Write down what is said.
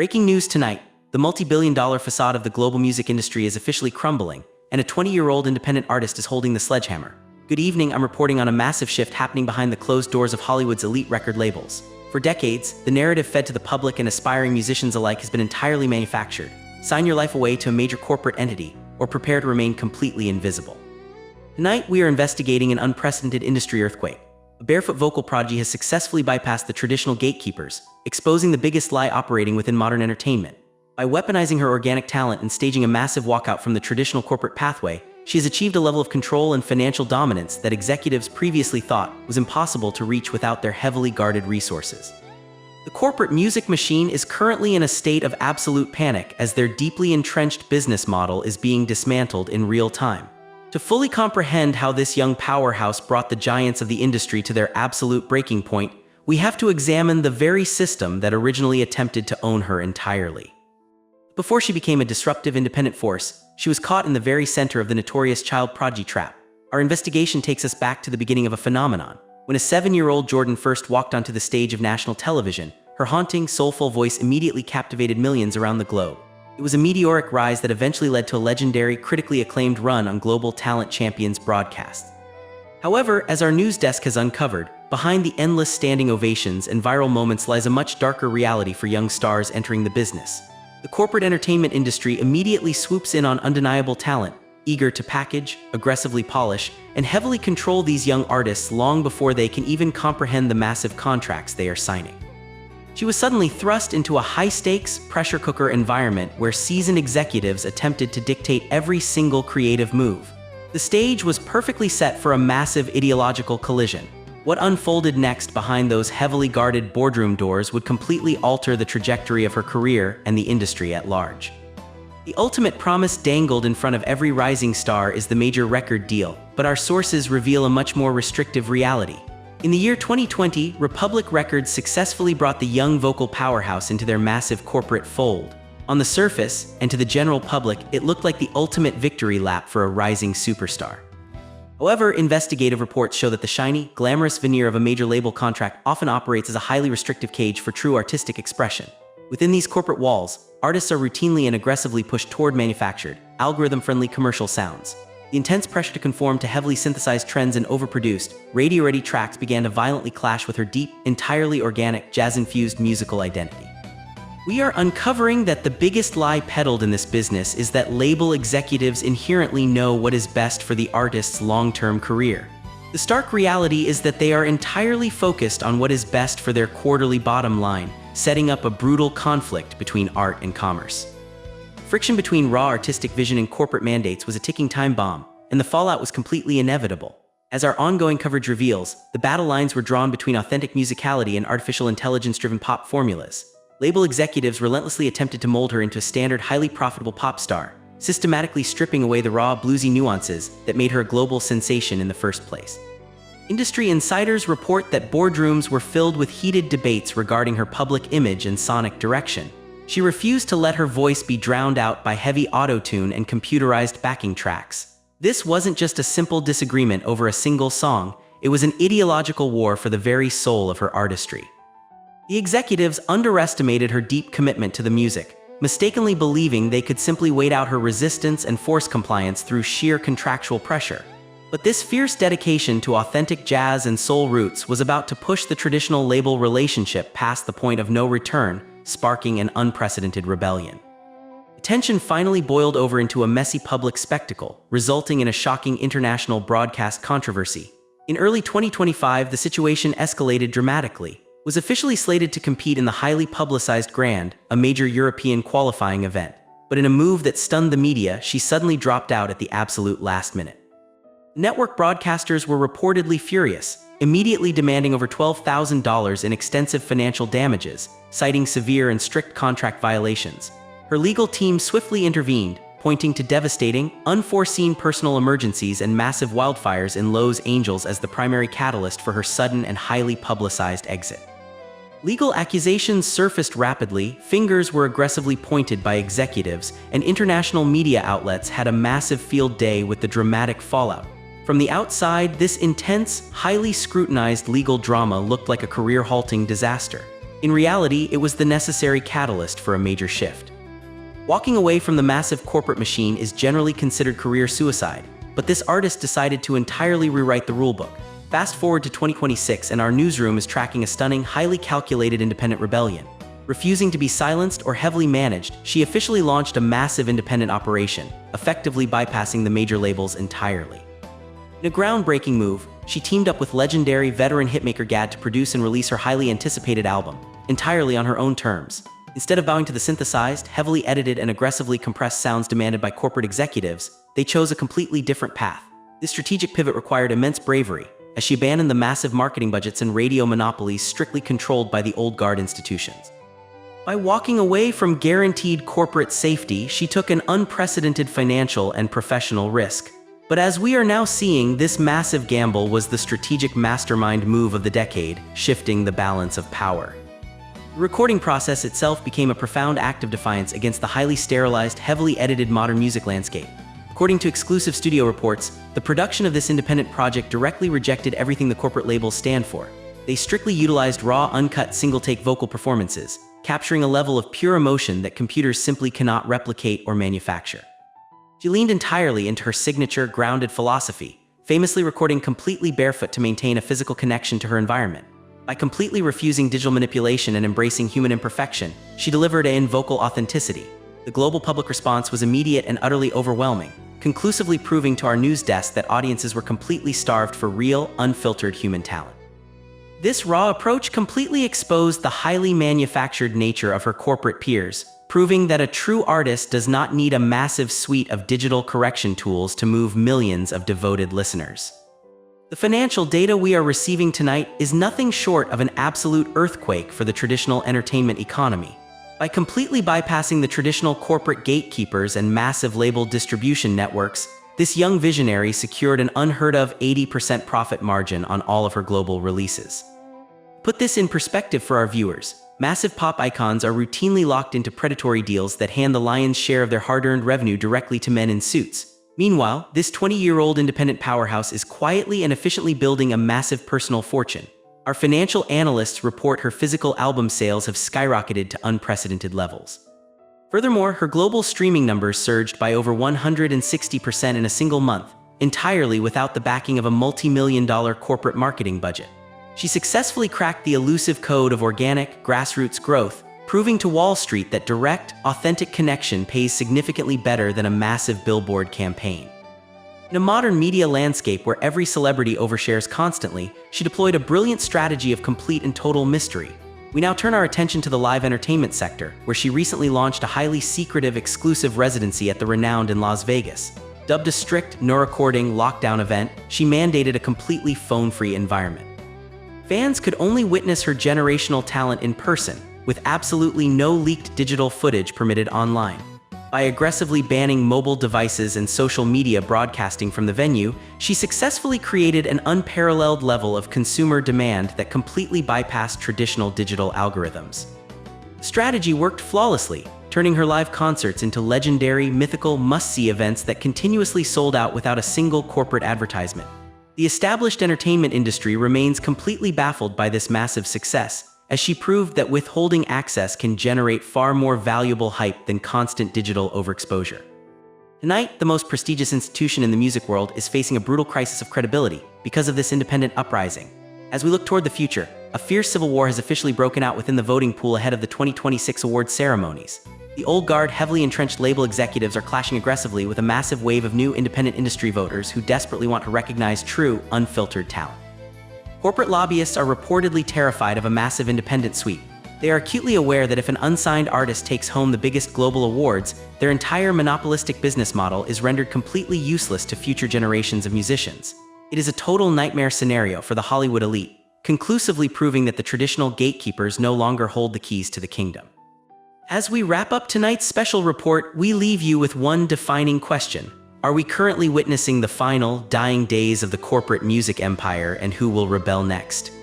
Breaking news tonight, the multi-billion-dollar facade of the global music industry is officially crumbling, and a 20-year-old independent artist is holding the sledgehammer. Good evening, I'm reporting on a massive shift happening behind the closed doors of Hollywood's elite record labels. For decades, the narrative fed to the public and aspiring musicians alike has been entirely manufactured. Sign your life away to a major corporate entity, or prepare to remain completely invisible. Tonight, we are investigating an unprecedented industry earthquake. A barefoot vocal prodigy has successfully bypassed the traditional gatekeepers, exposing the biggest lie operating within modern entertainment. By weaponizing her organic talent and staging a massive walkout from the traditional corporate pathway, she has achieved a level of control and financial dominance that executives previously thought was impossible to reach without their heavily guarded resources. The corporate music machine is currently in a state of absolute panic as their deeply entrenched business model is being dismantled in real time. To fully comprehend how this young powerhouse brought the giants of the industry to their absolute breaking point, we have to examine the very system that originally attempted to own her entirely. Before she became a disruptive independent force, she was caught in the very center of the notorious child Prodigy Trap. Our investigation takes us back to the beginning of a phenomenon. When a 7-year-old Jordan first walked onto the stage of national television, her haunting, soulful voice immediately captivated millions around the globe. It was a meteoric rise that eventually led to a legendary, critically acclaimed run on Global Talent Champions broadcasts. However, as our news desk has uncovered, behind the endless standing ovations and viral moments lies a much darker reality for young stars entering the business. The corporate entertainment industry immediately swoops in on undeniable talent, eager to package, aggressively polish, and heavily control these young artists long before they can even comprehend the massive contracts they are signing. She was suddenly thrust into a high-stakes, pressure cooker environment where seasoned executives attempted to dictate every single creative move. The stage was perfectly set for a massive ideological collision. What unfolded next behind those heavily guarded boardroom doors would completely alter the trajectory of her career and the industry at large. The ultimate promise dangled in front of every rising star is the major record deal, but our sources reveal a much more restrictive reality. In the year 2020, Republic Records successfully brought the young vocal powerhouse into their massive corporate fold. On the surface, and to the general public, it looked like the ultimate victory lap for a rising superstar. However, investigative reports show that the shiny, glamorous veneer of a major label contract often operates as a highly restrictive cage for true artistic expression. Within these corporate walls, artists are routinely and aggressively pushed toward manufactured, algorithm-friendly commercial sounds. The intense pressure to conform to heavily synthesized trends and overproduced, radio-ready tracks began to violently clash with her deep, entirely organic, jazz-infused musical identity. We are uncovering that the biggest lie peddled in this business is that label executives inherently know what is best for the artist's long-term career. The stark reality is that they are entirely focused on what is best for their quarterly bottom line, setting up a brutal conflict between art and commerce. Friction between raw artistic vision and corporate mandates was a ticking time bomb, and the fallout was completely inevitable. As our ongoing coverage reveals, the battle lines were drawn between authentic musicality and artificial intelligence-driven pop formulas. Label executives relentlessly attempted to mold her into a standard, highly profitable pop star, systematically stripping away the raw, bluesy nuances that made her a global sensation in the first place. Industry insiders report that boardrooms were filled with heated debates regarding her public image and sonic direction. She refused to let her voice be drowned out by heavy auto-tune and computerized backing tracks. This wasn't just a simple disagreement over a single song, it was an ideological war for the very soul of her artistry. The executives underestimated her deep commitment to the music, mistakenly believing they could simply wait out her resistance and force compliance through sheer contractual pressure. But this fierce dedication to authentic jazz and soul roots was about to push the traditional label relationship past the point of no return, sparking an unprecedented rebellion. The tension finally boiled over into a messy public spectacle, resulting in a shocking international broadcast controversy. In early 2025, the situation escalated dramatically. Was officially slated to compete in the highly publicized Grand, a major European qualifying event. But in a move that stunned the media, she suddenly dropped out at the absolute last minute. Network broadcasters were reportedly furious, immediately demanding over $12,000 in extensive financial damages, citing severe and strict contract violations. Her legal team swiftly intervened, pointing to devastating, unforeseen personal emergencies and massive wildfires in Los Angeles as the primary catalyst for her sudden and highly publicized exit. Legal accusations surfaced rapidly, fingers were aggressively pointed by executives, and international media outlets had a massive field day with the dramatic fallout. From the outside, this intense, highly scrutinized legal drama looked like a career-halting disaster. In reality, it was the necessary catalyst for a major shift. Walking away from the massive corporate machine is generally considered career suicide, but this artist decided to entirely rewrite the rulebook. Fast forward to 2026 and our newsroom is tracking a stunning, highly calculated independent rebellion. Refusing to be silenced or heavily managed, she officially launched a massive independent operation, effectively bypassing the major labels entirely. In a groundbreaking move, she teamed up with legendary veteran hitmaker GAD to produce and release her highly anticipated album, entirely on her own terms. Instead of bowing to the synthesized, heavily edited, and aggressively compressed sounds demanded by corporate executives, they chose a completely different path. This strategic pivot required immense bravery, as she abandoned the massive marketing budgets and radio monopolies strictly controlled by the old guard institutions. By walking away from guaranteed corporate safety, she took an unprecedented financial and professional risk. But as we are now seeing, this massive gamble was the strategic mastermind move of the decade, shifting the balance of power. The recording process itself became a profound act of defiance against the highly sterilized, heavily edited modern music landscape. According to exclusive studio reports, the production of this independent project directly rejected everything the corporate labels stand for. They strictly utilized raw, uncut, single-take vocal performances, capturing a level of pure emotion that computers simply cannot replicate or manufacture. She leaned entirely into her signature, grounded philosophy, famously recording completely barefoot to maintain a physical connection to her environment. By completely refusing digital manipulation and embracing human imperfection, she delivered in vocal authenticity. The global public response was immediate and utterly overwhelming, conclusively proving to our news desk that audiences were completely starved for real, unfiltered human talent. This raw approach completely exposed the highly manufactured nature of her corporate peers, proving that a true artist does not need a massive suite of digital correction tools to move millions of devoted listeners. The financial data we are receiving tonight is nothing short of an absolute earthquake for the traditional entertainment economy. By completely bypassing the traditional corporate gatekeepers and massive label distribution networks, this young visionary secured an unheard-of 80% profit margin on all of her global releases. Put this in perspective for our viewers. Massive pop icons are routinely locked into predatory deals that hand the lion's share of their hard-earned revenue directly to men in suits. Meanwhile, this 20-year-old independent powerhouse is quietly and efficiently building a massive personal fortune. Our financial analysts report her physical album sales have skyrocketed to unprecedented levels. Furthermore, her global streaming numbers surged by over 160% in a single month, entirely without the backing of a multi-million-dollar corporate marketing budget. She successfully cracked the elusive code of organic, grassroots growth, proving to Wall Street that direct, authentic connection pays significantly better than a massive billboard campaign. In a modern media landscape where every celebrity overshares constantly, she deployed a brilliant strategy of complete and total mystery. We now turn our attention to the live entertainment sector, where she recently launched a highly secretive, exclusive residency at the renowned in Las Vegas. Dubbed a strict, no-recording, lockdown event, she mandated a completely phone-free environment. Fans could only witness her generational talent in person, with absolutely no leaked digital footage permitted online. By aggressively banning mobile devices and social media broadcasting from the venue, she successfully created an unparalleled level of consumer demand that completely bypassed traditional digital algorithms. The strategy worked flawlessly, turning her live concerts into legendary, mythical, must-see events that continuously sold out without a single corporate advertisement. The established entertainment industry remains completely baffled by this massive success, as she proved that withholding access can generate far more valuable hype than constant digital overexposure. Tonight, the most prestigious institution in the music world is facing a brutal crisis of credibility because of this independent uprising. As we look toward the future, a fierce civil war has officially broken out within the voting pool ahead of the 2026 awards ceremonies. The old guard, heavily entrenched label executives are clashing aggressively with a massive wave of new independent industry voters who desperately want to recognize true, unfiltered talent. Corporate lobbyists are reportedly terrified of a massive independent sweep. They are acutely aware that if an unsigned artist takes home the biggest global awards, their entire monopolistic business model is rendered completely useless to future generations of musicians. It is a total nightmare scenario for the Hollywood elite, conclusively proving that the traditional gatekeepers no longer hold the keys to the kingdom. As we wrap up tonight's special report, we leave you with one defining question. Are we currently witnessing the final, dying days of the corporate music empire, and who will rebel next?